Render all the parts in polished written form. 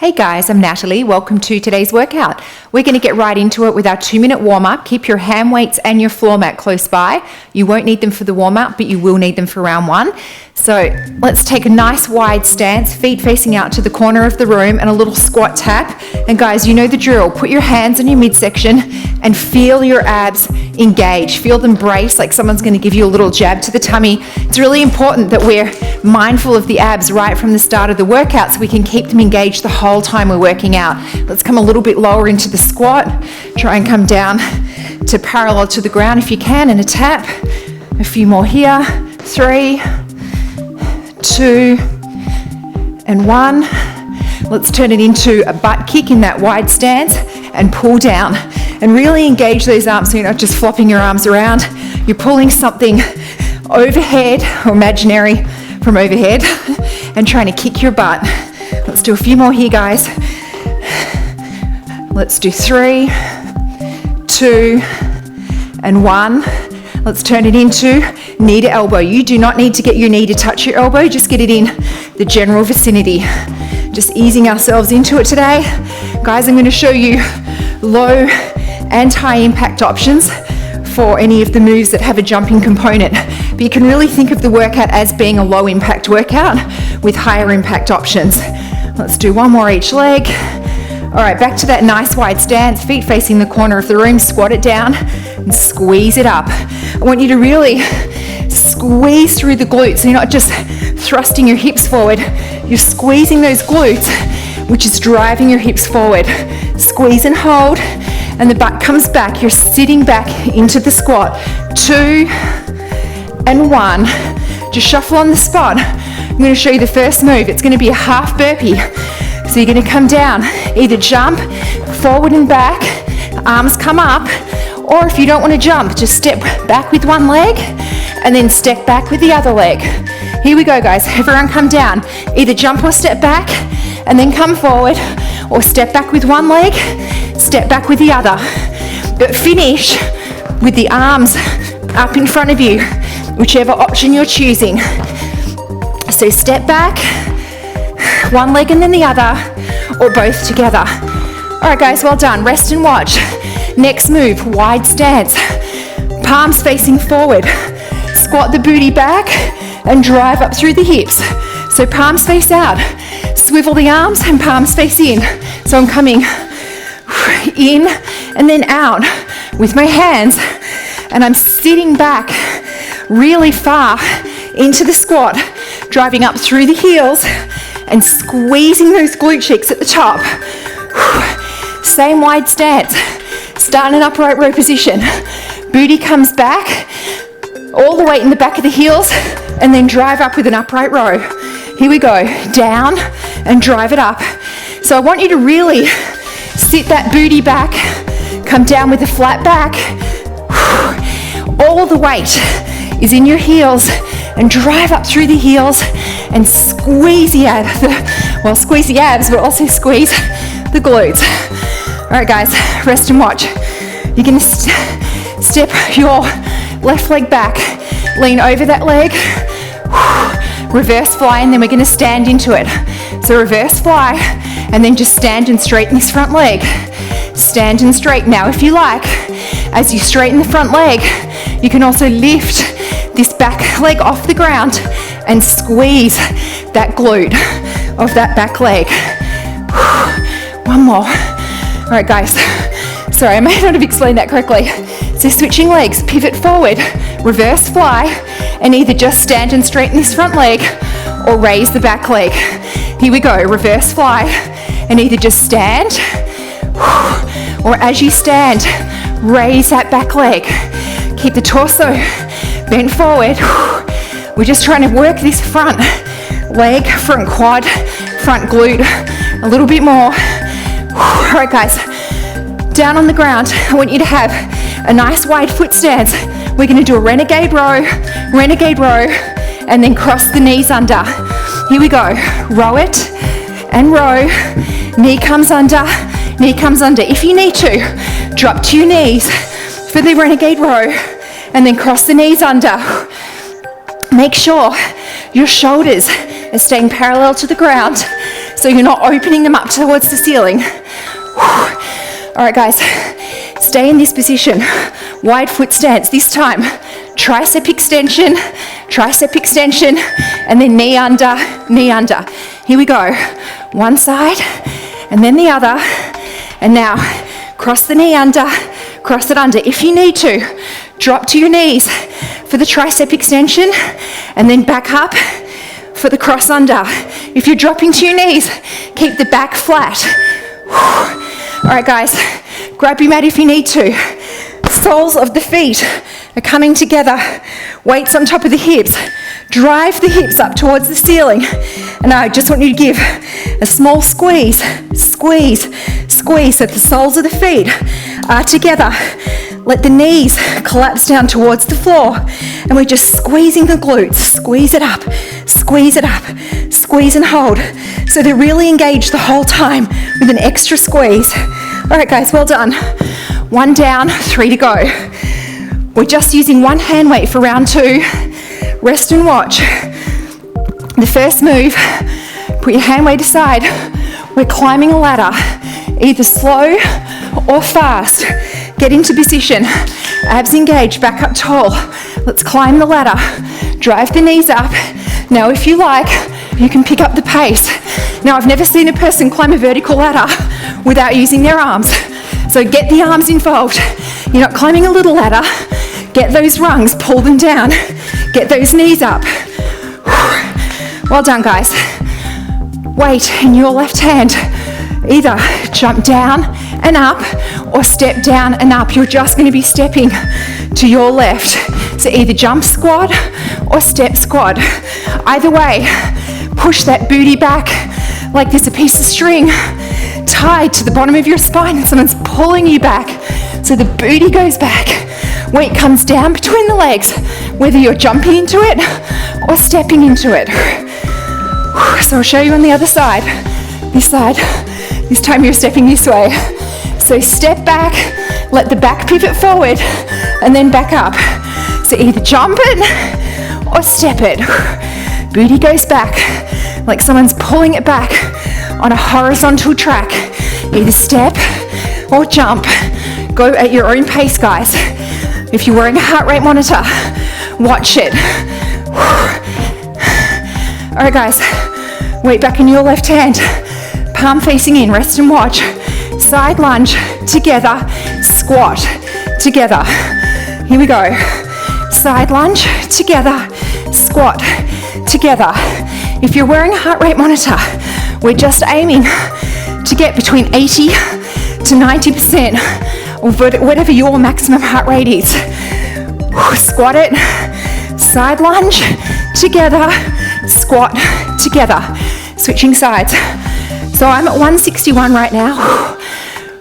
Hey guys, I'm Natalie. Welcome to today's workout. We're going to get right into it with our 2-minute warm-up. Keep your hand weights and your floor mat close by. You won't need them for the warm-up, but you will need them for round one. So let's take a nice wide stance, feet facing out to the corner of the room, and a little squat tap. And guys, you know the drill. Put your hands on your midsection and feel your abs engage. Feel them brace like someone's going to give you a little jab to the tummy. It's really important that we're mindful of the abs right from the start of the workout so we can keep them engaged the whole time we're working out. Let's come a little bit lower into the squat. Try and come down to parallel to the ground if you can, and a tap. A few more here. 3, 2, and 1. Let's turn it into a butt kick in that wide stance and pull down. And really engage those arms so you're not just flopping your arms around. You're pulling something overhead or imaginary from overhead and trying to kick your butt. Let's do a few more here, guys. Let's do 3, 2, and 1. Let's turn it into knee to elbow. You do not need to get your knee to touch your elbow, just get it in the general vicinity. Just easing ourselves into it today. Guys, I'm going to show you low and high impact options for any of the moves that have a jumping component. But you can really think of the workout as being a low impact workout with higher impact options. Let's do one more each leg. All right, back to that nice wide stance, feet facing the corner of the room, squat it down and squeeze it up. I want you to really squeeze through the glutes. So you're not just thrusting your hips forward, you're squeezing those glutes, which is driving your hips forward. Squeeze and hold, and the butt comes back. You're sitting back into the squat. 2 and 1. Just shuffle on the spot. I'm going to show you the first move. It's going to be a half burpee. So you're going to come down, either jump forward and back, arms come up, or if you don't want to jump, just step back with one leg and then step back with the other leg. Here we go, guys. Everyone come down. Either jump or step back and then come forward, or step back with one leg, step back with the other. But finish with the arms up in front of you, whichever option you're choosing. So step back, one leg and then the other, or both together. All right, guys, well done. Rest and watch. Next move, wide stance. Palms facing forward. Squat the booty back and drive up through the hips. So palms face out. Swivel the arms and palms face in. So I'm coming in and then out with my hands, and I'm sitting back really far into the squat, driving up through the heels and squeezing those glute cheeks at the top. Same wide stance. Start in an upright row position. Booty comes back, all the weight in the back of the heels, and then drive up with an upright row. Here we go. Down and drive it up. So I want you to really sit that booty back, come down with a flat back. All the weight is in your heels, and drive up through the heels and squeeze the abs. Squeeze the abs, but also squeeze the glutes. All right, guys, rest and watch. You're going to step your left leg back, lean over that leg, reverse fly, and then we're going to stand into it. So reverse fly, and then just stand and straighten this front leg. Stand and straight. Now, if you like, as you straighten the front leg, you can also lift this back leg off the ground and squeeze that glute of that back leg. One more. All right, guys. Sorry, I may not have explained that correctly. So switching legs, pivot forward, reverse fly, and either just stand and straighten this front leg or raise the back leg. Here we go, reverse fly, and either just stand, or as you stand, raise that back leg. Keep the torso bent forward. We're just trying to work this front leg, front quad, front glute a little bit more. All right, guys, down on the ground. I want you to have a nice wide foot stance. We're going to do a renegade row, and then cross the knees under. Here we go. Row it and row. Knee comes under, knee comes under. If you need to, drop to your knees for the renegade row, and then cross the knees under. Make sure your shoulders are staying parallel to the ground. so you're not opening them up towards the ceiling. All right, guys, stay in this position. Wide foot stance. This time, tricep extension, and then knee under, knee under. Here we go. One side, and then the other. And now, cross the knee under, cross it under. If you need to, drop to your knees for the tricep extension, and then back up for the cross under. If you're dropping to your knees, keep the back flat. All right, guys, grab your mat if you need to. Soles of the feet are coming together. Weights on top of the hips. Drive the hips up towards the ceiling. And I just want you to give a small squeeze, squeeze, squeeze so the soles of the feet are together. Let the knees collapse down towards the floor. And we're just squeezing the glutes. Squeeze it up, squeeze it up, squeeze and hold. So they're really engaged the whole time with an extra squeeze. All right, guys, well done. 1 down, 3 to go. We're just using one hand weight for round 2. Rest and watch. The first move, put your hand weight aside. We're climbing a ladder, either slow or fast. Get into position. Abs engaged, back up tall. Let's climb the ladder. Drive the knees up. Now, if you like, you can pick up the pace. Now, I've never seen a person climb a vertical ladder without using their arms. So get the arms involved. You're not climbing a little ladder. Get those rungs, pull them down. Get those knees up. Well done, guys. Weight in your left hand. Either jump down and up or step down and up. You're just going to be stepping to your left. So either jump squat or step squat. Either way, push that booty back like there's a piece of string tied to the bottom of your spine and someone's pulling you back. So the booty goes back. Weight comes down between the legs, whether you're jumping into it or stepping into it. So I'll show you on the other side. This side. This time you're stepping this way. So step back, let the back pivot forward, and then back up. So either jump it or step it. Booty goes back like someone's pulling it back on a horizontal track. Either step or jump. Go at your own pace, guys. If you're wearing a heart rate monitor, watch it. All right, guys, weight back in your left hand. Palm facing in, rest and watch. Side lunge, together, squat, together. Here we go. Side lunge, together, squat, together. If you're wearing a heart rate monitor, we're just aiming to get between 80 to 90% of whatever your maximum heart rate is. Squat it, side lunge, together, squat, together. Switching sides. So I'm at 161 right now,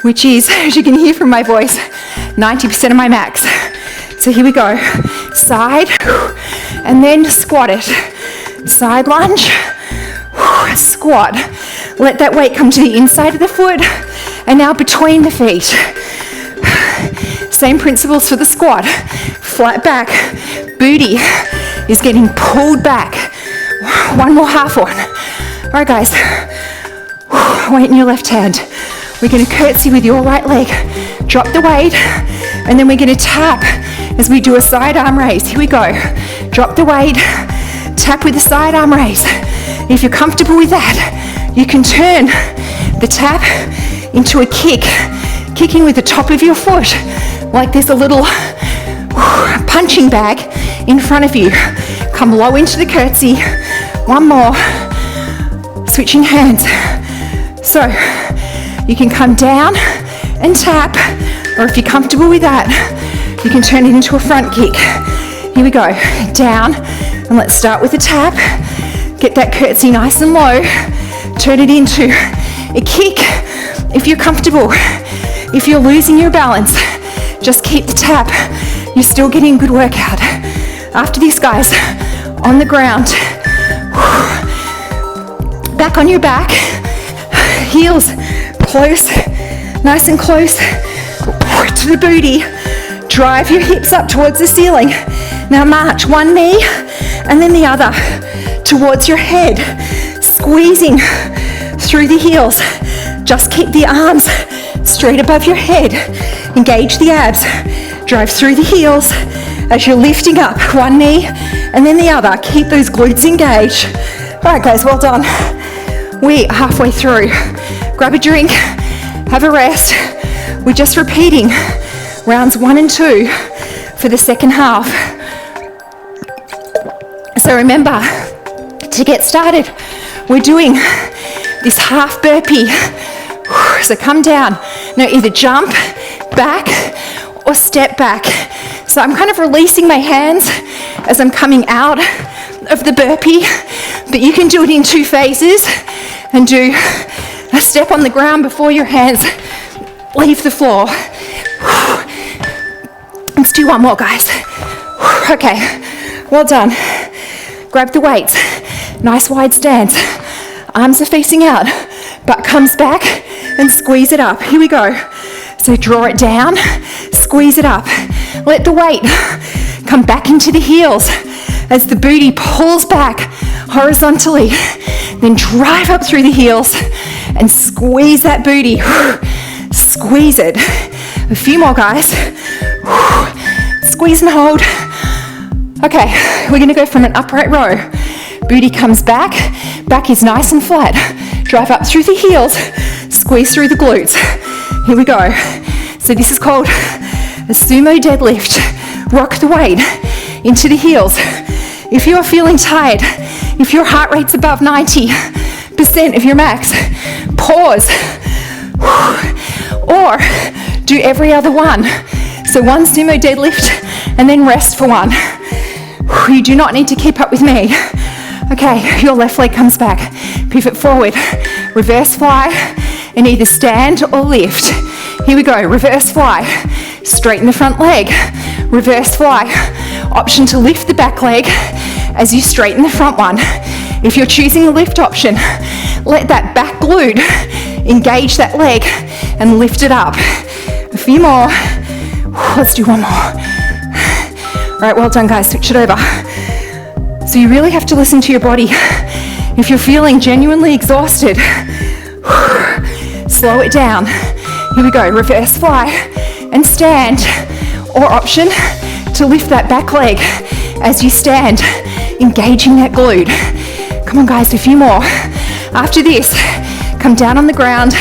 which is, as you can hear from my voice, 90% of my max. So here we go. Side, and then squat it. Side lunge, squat. Let that weight come to the inside of the foot, and now between the feet. Same principles for the squat. Flat back, booty is getting pulled back. One more half one. All right, guys. Weight in your left hand. We're going to curtsy with your right leg. Drop the weight, and then we're going to tap as we do a side arm raise. Here we go. Drop the weight, tap with the side arm raise. If you're comfortable with that, you can turn the tap into a kick, kicking with the top of your foot, like there's a little punching bag in front of you. Come low into the curtsy. One more. Switching hands. So you can come down and tap, or if you're comfortable with that, you can turn it into a front kick. Here we go. Down, and let's start with a tap. Get that curtsy nice and low. Turn it into a kick if you're comfortable. If you're losing your balance, just keep the tap. You're still getting a good workout. After this, guys, on the ground. Back on your back. Heels close, nice and close to the booty. Drive your hips up towards the ceiling. Now march one knee and then the other towards your head, squeezing through the heels. Just keep the arms straight above your head. Engage the abs. Drive through the heels as you're lifting up one knee and then the other. Keep those glutes engaged. All right, guys, well done. We are halfway through. Grab a drink, have a rest. We're just repeating rounds 1 and 2 for the second half. So remember, to get started, we're doing this half burpee. So come down. Now either jump back or step back. So I'm kind of releasing my hands as I'm coming out of the burpee, but you can do it in 2 phases and do a step on the ground before your hands leave the floor. Let's do one more, guys. Okay, well done. Grab the weights. Nice wide stance. Arms are facing out, butt comes back and squeeze it up. Here we go. So draw it down, squeeze it up. Let the weight come back into the heels as the booty pulls back horizontally. Then drive up through the heels and squeeze that booty. Squeeze it. A few more, guys. Squeeze and hold. Okay, we're gonna go from an upright row. Booty comes back, back is nice and flat. Drive up through the heels, squeeze through the glutes. Here we go. So this is called a sumo deadlift. Rock the weight into the heels. If you're feeling tired, if your heart rate's above 90% of your max, pause. Or do every other one. So one sumo deadlift and then rest for one. You do not need to keep up with me. Okay, your left leg comes back. Pivot forward, reverse fly, and either stand or lift. Here we go, reverse fly. Straighten the front leg, reverse fly. Option to lift the back leg as you straighten the front one. If you're choosing the lift option, let that back glute engage that leg and lift it up. A few more. Let's do one more. All right, well done, guys. Switch it over. So you really have to listen to your body. If you're feeling genuinely exhausted, slow it down. Here we go, reverse fly and stand. Or option to lift that back leg as you stand, engaging that glute. Come on, guys, a few more. After this, come down on the ground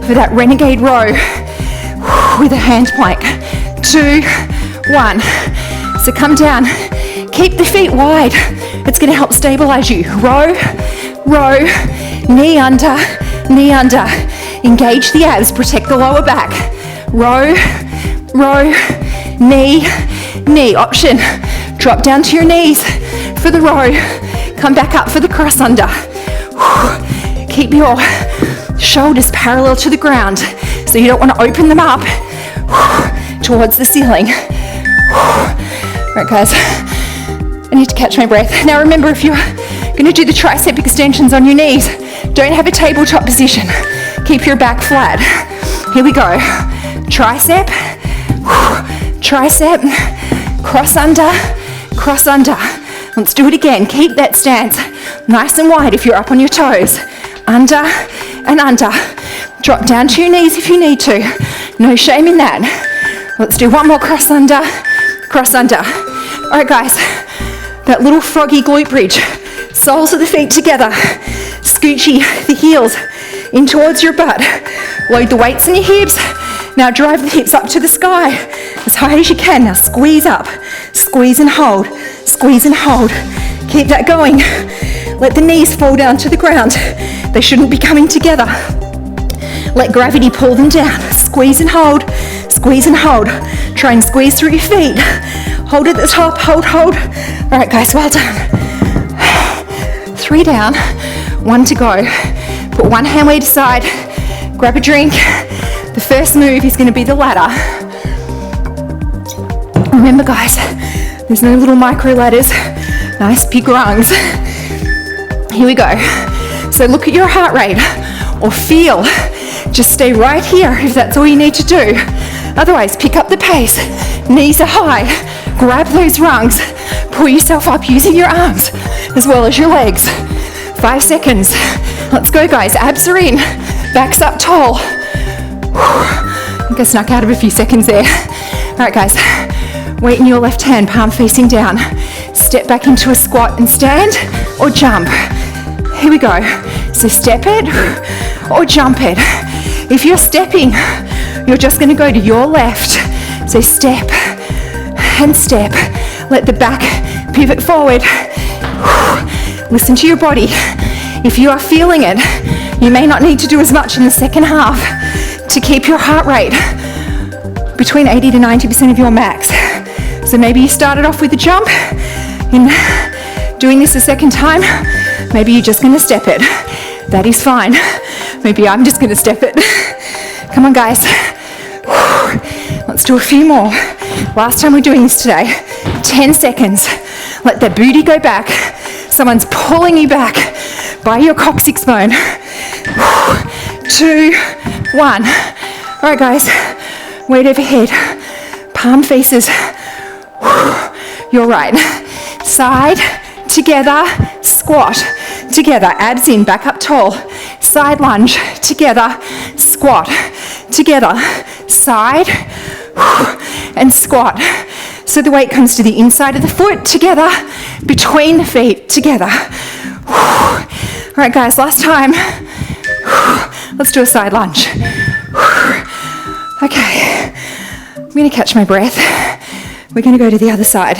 for that renegade row with a hand plank. 2, 1. So come down, keep the feet wide. It's gonna help stabilize you. Row, row, knee under, knee under. Engage the abs, protect the lower back. Row, row, knee, knee. Option, drop down to your knees for the row. Come back up for the cross under. Keep your shoulders parallel to the ground so you don't want to open them up towards the ceiling. All right, guys, I need to catch my breath. Now remember, if you're going to do the tricep extensions on your knees, don't have a tabletop position. Keep your back flat. Here we go. Tricep, tricep, cross under, cross under. Let's do it again. Keep that stance nice and wide if you're up on your toes. Under and under. Drop down to your knees if you need to. No shame in that. Let's do one more cross under, cross under. All right, guys, that little froggy glute bridge. Soles of the feet together. Scoochy the heels in towards your butt. Load the weights in your hips. Now drive the hips up to the sky as high as you can. Now squeeze up, squeeze and hold, squeeze and hold. Keep that going. Let the knees fall down to the ground. They shouldn't be coming together. Let gravity pull them down. Squeeze and hold, squeeze and hold. Try and squeeze through your feet. Hold at the top, hold, hold. All right, guys, well done. 3 down, 1 to go. Put one hand weight aside, grab a drink. The first move is gonna be the ladder. Remember, guys, there's no little micro ladders, nice big rungs. Here we go. So look at your heart rate or feel. Just stay right here if that's all you need to do. Otherwise, pick up the pace. Knees are high. Grab those rungs. Pull yourself up using your arms as well as your legs. 5 seconds. Let's go, guys. Abs are in. Backs up tall. I think I snuck out of a few seconds there. All right, guys. Weight in your left hand, palm facing down. Step back into a squat and stand or jump. Here we go. So step it or jump it. If you're stepping, you're just going to go to your left. So step and step. Let the back pivot forward. Listen to your body. If you are feeling it, you may not need to do as much in the second half to keep your heart rate between 80 to 90% of your max. So maybe you started off with a jump. In doing this a second time, maybe you're just going to step it. That is fine. Maybe I'm just going to step it. Come on, guys. Let's do a few more. Last time we're doing this today. 10 seconds. Let the booty go back. Someone's pulling you back by your coccyx bone. 2, 1. All right, guys. Weight overhead. Palm faces. You're right. Side, together, squat. Together, abs in, back up tall. Side lunge, together, squat. Together, side, and squat. So the weight comes to the inside of the foot, together, between the feet, together. All right, guys, last time. Let's do a side lunge. Okay, I'm gonna catch my breath. We're gonna go to the other side.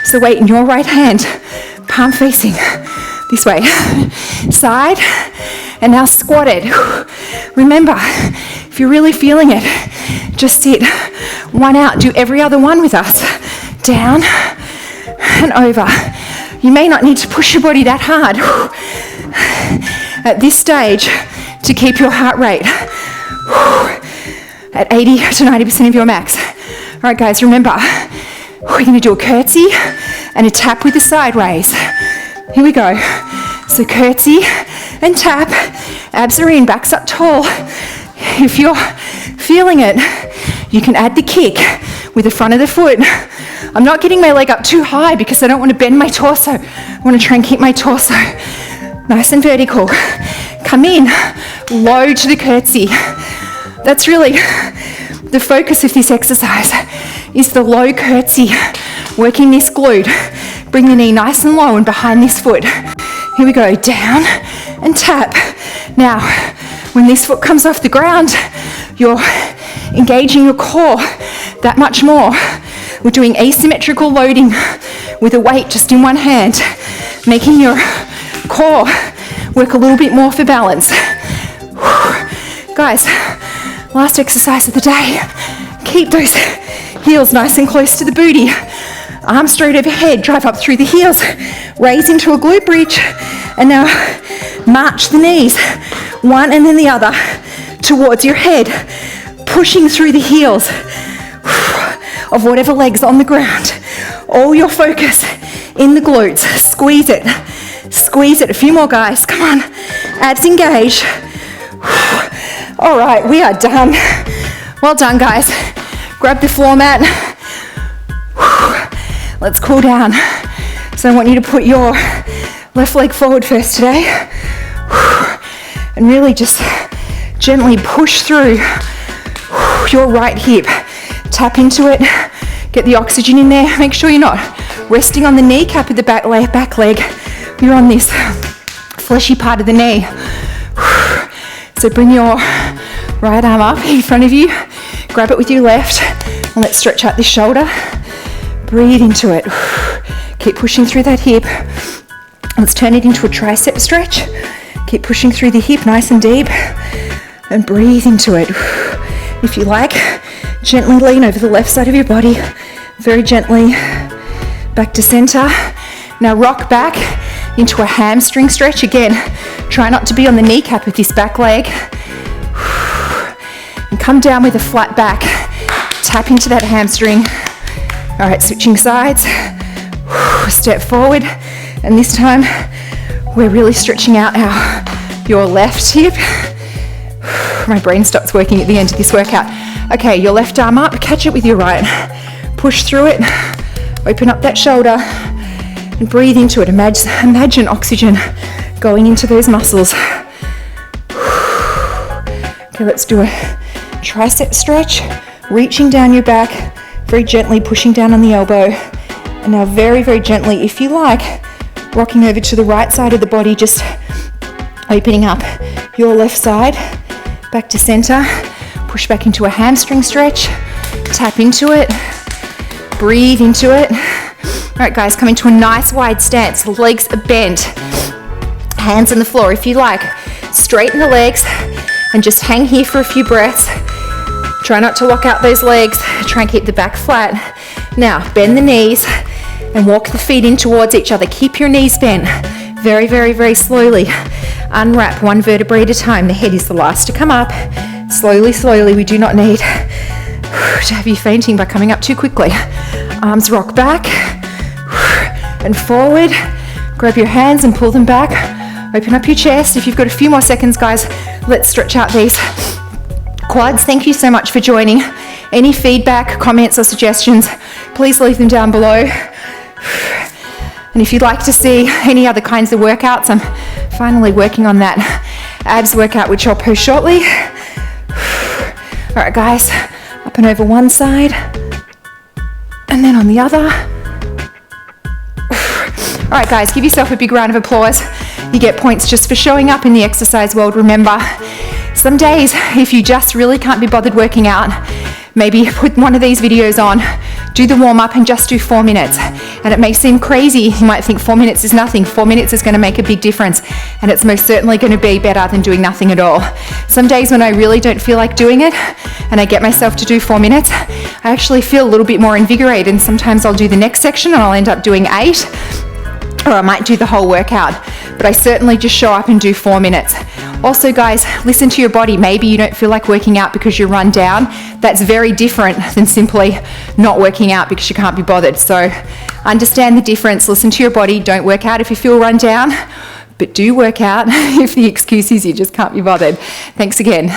So weight in your right hand, palm facing this way. Side, and now squat it. Remember, if you're really feeling it, just sit one out. Do every other one with us. Down and over. You may not need to push your body that hard at this stage to keep your heart rate at 80 to 90% of your max. All right, guys, remember, we're going to do a curtsy and a tap with a side raise. Here we go. So curtsy and tap. Abs are in, backs up tall. If you're feeling it, you can add the kick with the front of the foot. I'm not getting my leg up too high because I don't want to bend my torso. I want to try and keep my torso nice and vertical. Come in, low to the curtsy. That's really the focus of this exercise, is the low curtsy, working this glute. Bring the knee nice and low and behind this foot. Here we go, down and tap. Now, when this foot comes off the ground, you're engaging your core that much more. We're doing asymmetrical loading with a weight just in one hand, making your core work a little bit more for balance. Guys, last exercise of the day. Keep those heels nice and close to the booty. Arms straight overhead, drive up through the heels, raise into a glute bridge, and now march the knees, one and then the other, towards your head, pushing through the heels of whatever leg's on the ground. All your focus in the glutes. Squeeze it. Squeeze it. A few more, guys. Come on. Abs engage. All right, we are done. Well done, guys. Grab the floor mat. Let's cool down. So I want you to put your left leg forward first today. And really just gently push through your right hip. Tap into it. Get the oxygen in there. Make sure you're not resting on the kneecap of the back leg. You're on this fleshy part of the knee. So bring your right arm up in front of you. Grab it with your left. And let's stretch out this shoulder. Breathe into it. Keep pushing through that hip. Let's turn it into a tricep stretch. Keep pushing through the hip nice and deep. And breathe into it. If you like, gently lean over the left side of your body. Very gently. Back to center. Now rock back into a hamstring stretch. Again, try not to be on the kneecap of this back leg. And come down with a flat back. Tap into that hamstring. All right, switching sides. Step forward. And this time, we're really stretching out your left hip. My brain stops working at the end of this workout. Okay, your left arm up, catch it with your right. Push through it, open up that shoulder, and breathe into it. Imagine oxygen going into those muscles. Okay, let's do a tricep stretch, reaching down your back, very gently pushing down on the elbow. And now very, very gently, if you like, rocking over to the right side of the body, just opening up your left side, back to center, push back into a hamstring stretch, tap into it, breathe into it. All right, guys, come into a nice wide stance. Legs are bent, hands on the floor. If you like, straighten the legs and just hang here for a few breaths. Try not to lock out those legs. Try and keep the back flat. Now, bend the knees and walk the feet in towards each other. Keep your knees bent. Very, very, very slowly. Unwrap one vertebrae at a time. The head is the last to come up. Slowly, slowly. We do not need to have you fainting by coming up too quickly. Arms rock back and forward. Grab your hands and pull them back. Open up your chest. If you've got a few more seconds, guys, let's stretch out these quads. Thank you so much for joining. Any feedback, comments, or suggestions, please leave them down below. And if you'd like to see any other kinds of workouts, I'm finally working on that abs workout, which I'll post shortly. All right, guys, up and over one side, and then on the other. All right, guys, give yourself a big round of applause. You get points just for showing up in the exercise world. Remember, some days, if you just really can't be bothered working out, maybe put one of these videos on, do the warm-up and just do 4 minutes. And it may seem crazy, you might think 4 minutes is nothing. 4 minutes is gonna make a big difference, and it's most certainly gonna be better than doing nothing at all. Some days when I really don't feel like doing it, and I get myself to do 4 minutes, I actually feel a little bit more invigorated, and sometimes I'll do the next section and I'll end up doing 8, or I might do the whole workout. But I certainly just show up and do 4 minutes. Also, guys, listen to your body. Maybe you don't feel like working out because you're run down. That's very different than simply not working out because you can't be bothered. So understand the difference. Listen to your body. Don't work out if you feel run down, but do work out if the excuse is you just can't be bothered. Thanks again.